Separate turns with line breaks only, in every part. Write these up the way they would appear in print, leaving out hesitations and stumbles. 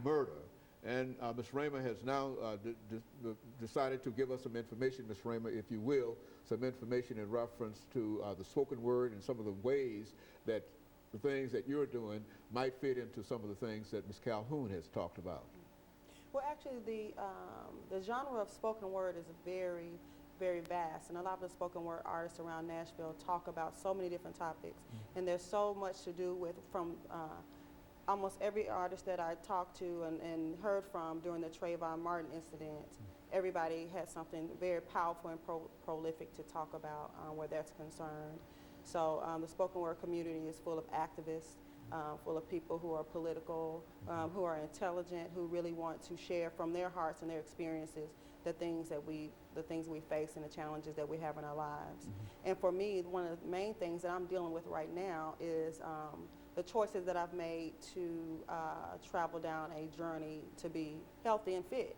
murder. And Ms. Raymer has now decided to give us some information, Ms. Raymer, if you will, some information in reference to the spoken word and some of the ways that the things that you're doing might fit into some of the things that Ms. Calhoun has talked about.
Well, actually, the genre of spoken word is very, very vast, and a lot of the spoken word artists around Nashville talk about so many different topics, and there's so much to do with from almost every artist that I talked to and heard from during the Trayvon Martin incident. Everybody had something very powerful and prolific to talk about where that's concerned. So the spoken word community is full of activists, full of people who are political, who are intelligent, who really want to share from their hearts and their experiences the things we face and the challenges that we have in our lives. And for me, one of the main things that I'm dealing with right now is the choices that I've made to travel down a journey to be healthy and fit.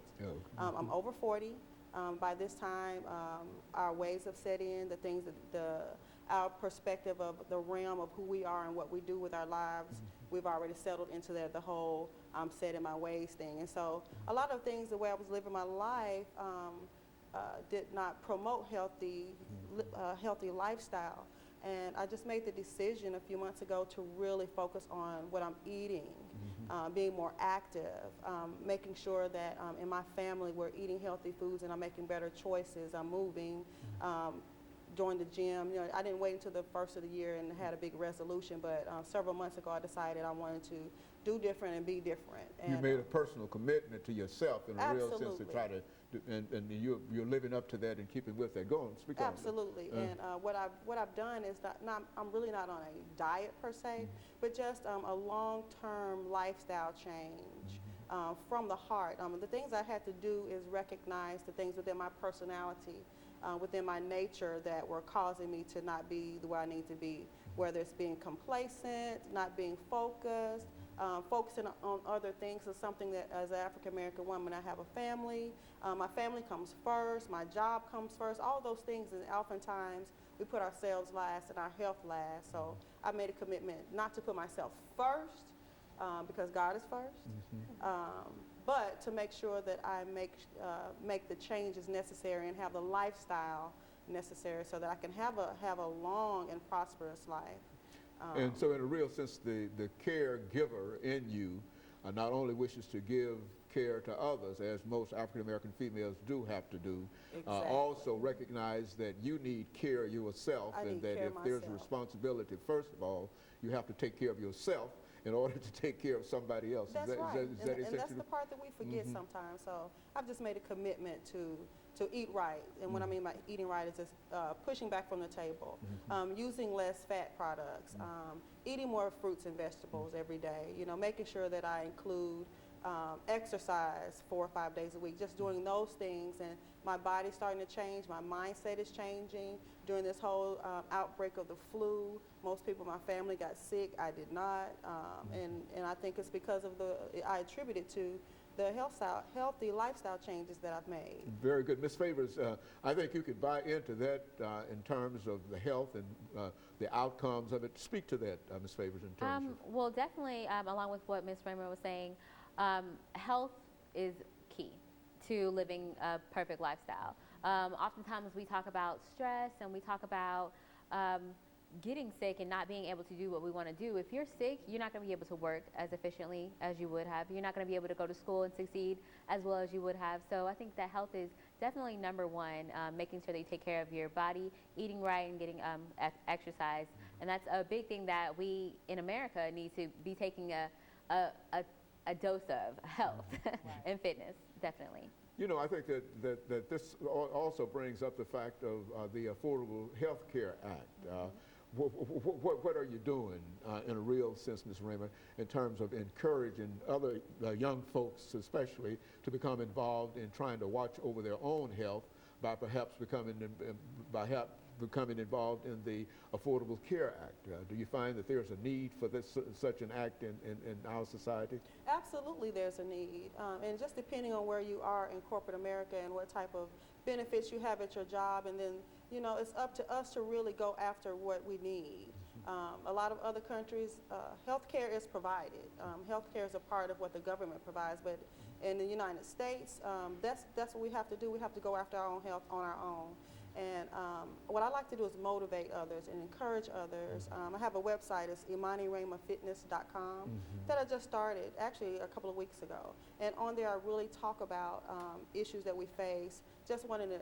I'm over 40. By this time, our ways have set in, the things that our perspective of the realm of who we are and what we do with our lives, we've already settled into the whole I'm set in my ways thing. And so a lot of things, the way I was living my life, did not promote healthy lifestyle. And I just made the decision a few months ago to really focus on what I'm eating, being more active, making sure that in my family we're eating healthy foods and I'm making better choices. I'm moving, joined the gym. You know, I didn't wait until the first of the year and had a big resolution, but several months ago I decided I wanted to do different and be different. And,
you made a personal commitment to yourself in a
absolutely.
real sense to try to, and you're living up to that and keeping with that. Go on, speak on it.
Absolutely. And what I've done is I'm really not on a diet per se, but just a long-term lifestyle change from the heart. The things I had to do is recognize the things within my personality, within my nature that were causing me to not be the way I need to be, whether it's being complacent, not being focused, focusing on other things is something that as an African-American woman, I have a family. My family comes first, my job comes first, all those things, and oftentimes we put ourselves last and our health last. So I made a commitment not to put myself first because God is first, but to make sure that I make the changes necessary and have the lifestyle necessary so that I can have a long and prosperous life.
And so in a real sense, the caregiver in you not only wishes to give care to others, as most African-American females do have to do, also recognize that you need care yourself, and that if there's a responsibility, first of all, you have to take care of yourself in order to take care of somebody else.
That's right. And that's the
true?
part that we forget sometimes. So I've just made a commitment to eat right. And what I mean by eating right is just pushing back from the table, using less fat products, eating more fruits and vegetables every day, you know, making sure that I include exercise 4 or 5 days a week, just doing those things. And my body's starting to change, my mindset is changing. During this whole outbreak of the flu, most people in my family got sick, I did not. And I think it's because of I attribute it to the healthy lifestyle changes that I've made.
Very good. Ms. Favors, I think you could buy into that in terms of the health and the outcomes of it. Speak to that, Ms. Favors, in terms of...
Well, definitely, along with what Ms. Raymer was saying, health is key to living a perfect lifestyle. Oftentimes we talk about stress and we talk about getting sick and not being able to do what we want to do. If you're sick, you're not going to be able to work as efficiently as you would have. You're not going to be able to go to school and succeed as well as you would have. So I think that health is definitely number one, making sure that you take care of your body, eating right, and getting exercise. And that's a big thing that we in America need to be taking a dose of health and fitness, definitely.
You know, I think that this also brings up the fact of the Affordable Health Care Act. What are you doing in a real sense, Ms. Raymer, in terms of encouraging other young folks especially to become involved in trying to watch over their own health by perhaps becoming involved in the Affordable Care Act? Do you find that there's a need for such an act in our society?
Absolutely there's a need. And just depending on where you are in corporate America and what type of benefits you have at your job, and then, you know, it's up to us to really go after what we need. A lot of other countries, healthcare is provided. Healthcare is a part of what the government provides, but in the United States, that's what we have to do. We have to go after our own health on our own. And what I like to do is motivate others and encourage others. I have a website, it's ERemafitness.com, that I just started actually a couple of weeks ago. And on there I really talk about issues that we face, just wanting to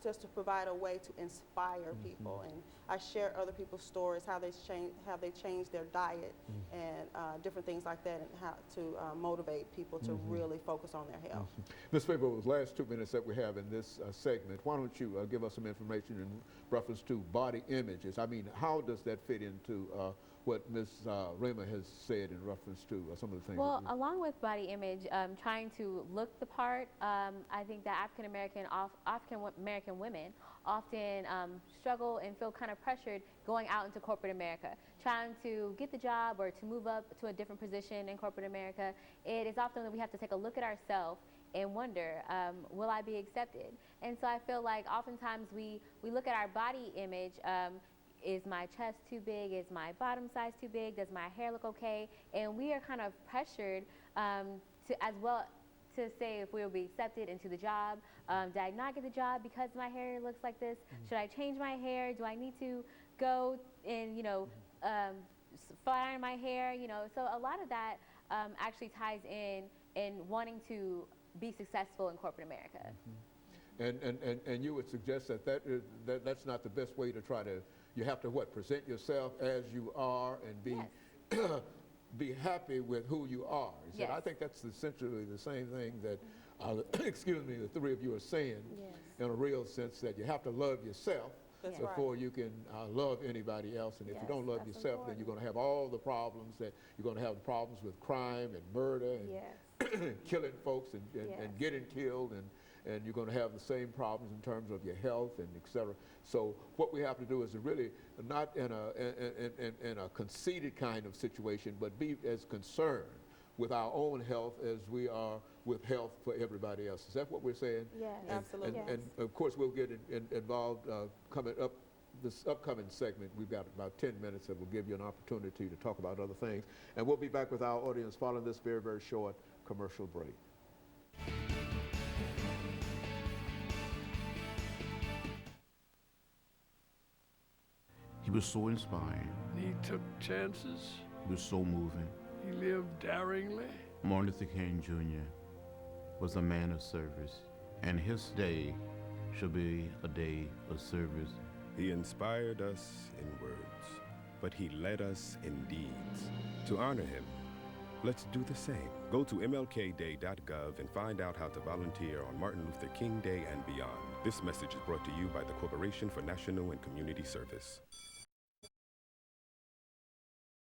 just to provide a way to inspire people, and I share other people's stories, how they changed their diet, and different things like that, and how to motivate people to really focus on their health.
Ms. Favors, last 2 minutes that we have in this segment, why don't you give us some information in reference to body images? I mean, how does that fit into what Ms. ERema has said in reference to some of the things?
Well, along with body image, trying to look the part, I think that African American women often struggle and feel kind of pressured going out into corporate America, trying to get the job or to move up to a different position in corporate America. It is often that we have to take a look at ourselves and wonder, will I be accepted? And so I feel like oftentimes we look at our body image. Is my chest too big? Is my bottom size too big? Does my hair look okay? And we are kind of pressured to say if we will be accepted into the job. Did I not get the job because my hair looks like this? Should I change my hair? Do I need to go and, flat iron my hair? So a lot of that actually ties in wanting to be successful in corporate America.
And you would suggest that's not the best way to try to. You have to present yourself as you are and be
Yes.
be happy with who you are.
Yes.
I think that's essentially the same thing that, excuse me, the three of you are saying,
Yes.
in a real sense, that you have to love yourself
That's
before you can love anybody else. And if you
Yes,
don't love
that's
yourself, then you're going to have all the problems that you're going to have problems with crime and murder and
Yes.
killing folks and
Yes.
getting killed, and you're going to have the same problems in terms of your health and et cetera. So what we have to do is to really not in a conceited kind of situation, but be as concerned with our own health as we are with health for everybody else. Is that what we're saying?
Yes.
Absolutely.
And of course we'll get involved coming up this upcoming segment. We've got about 10 minutes that will give you an opportunity to talk about other things. And we'll be back with our audience following this very, very short commercial break.
He was so inspiring.
He took chances.
He was so moving.
He lived daringly.
Martin Luther King Jr. was a man of service, and his day shall be a day of service.
He inspired us in words, but he led us in deeds. To honor him, let's do the same. Go to mlkday.gov and find out how to volunteer on Martin Luther King Day and beyond. This message is brought to you by the Corporation for National and Community Service.